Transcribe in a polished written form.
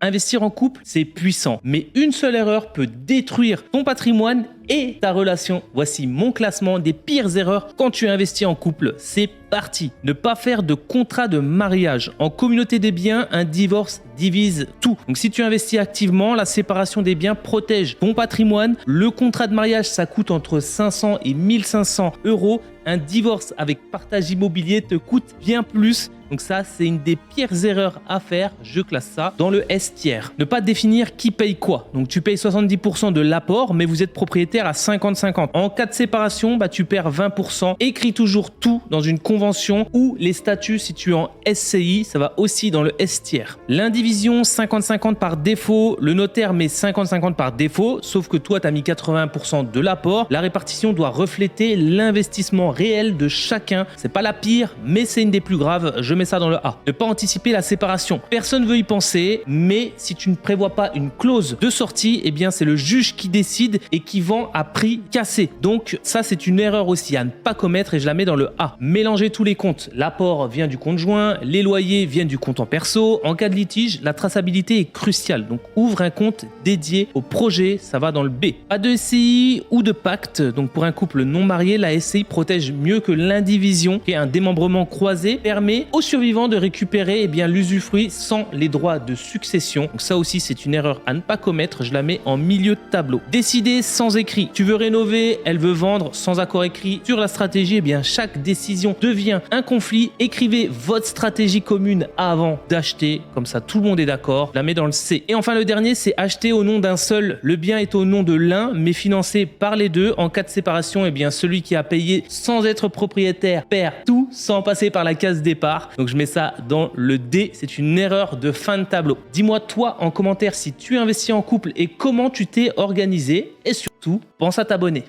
Investir en couple, c'est puissant, mais une seule erreur peut détruire ton patrimoine et ta relation. Voici mon classement des pires erreurs quand tu investis en couple. C'est parti. Ne pas faire de contrat de mariage. En communauté des biens, un divorce divise tout. Donc si tu investis activement, la séparation des biens protège ton patrimoine. Le contrat de mariage, ça coûte entre 500 et 1500 euros. Un divorce avec partage immobilier te coûte bien plus. Donc ça, c'est une des pires erreurs à faire. Je classe ça dans le S tiers. Ne pas définir qui paye quoi. Donc tu payes 70% de l'apport, mais vous êtes propriétaire à 50-50. En cas de séparation, tu perds 20%. Écris toujours tout dans une convention ou les statuts si tu es en SCI, ça va aussi dans le S tiers. L'indivision 50-50 par défaut, le notaire met 50-50 par défaut, sauf que toi, tu as mis 80% de l'apport. La répartition doit refléter l'investissement réel de chacun. C'est pas la pire, mais c'est une des plus graves. Je mets ça dans le A. Ne pas anticiper la séparation. Personne ne veut y penser, mais si tu ne prévois pas une clause de sortie, eh bien c'est le juge qui décide et qui vend à prix cassé. Donc ça, c'est une erreur aussi à ne pas commettre et je la mets dans le A. Mélanger tous les comptes. L'apport vient du compte joint, les loyers viennent du compte en perso. En cas de litige, la traçabilité est cruciale. Donc ouvre un compte dédié au projet, ça va dans le B. Pas de SCI ou de pacte. Donc pour un couple non marié, la SCI protège mieux que l'indivision, qui est un démembrement croisé, permet aux survivants de récupérer l'usufruit sans les droits de succession. Donc ça aussi, c'est une erreur à ne pas commettre. Je la mets en milieu de tableau. Décider sans écrit. Tu veux rénover, elle veut vendre sans accord écrit sur la stratégie. Eh bien, chaque décision devient un conflit. Écrivez votre stratégie commune avant d'acheter. Comme ça, tout le monde est d'accord. Je la mets dans le C. Et enfin, le dernier, c'est acheter au nom d'un seul. Le bien est au nom de l'un, mais financé par les deux. En cas de séparation, eh bien, celui qui a payé sans être propriétaire perd tout sans passer par la case départ. Donc je mets ça dans le D, c'est une erreur de fin de tableau. Dis-moi toi en commentaire si tu investis en couple et comment tu t'es organisé et surtout, pense à t'abonner.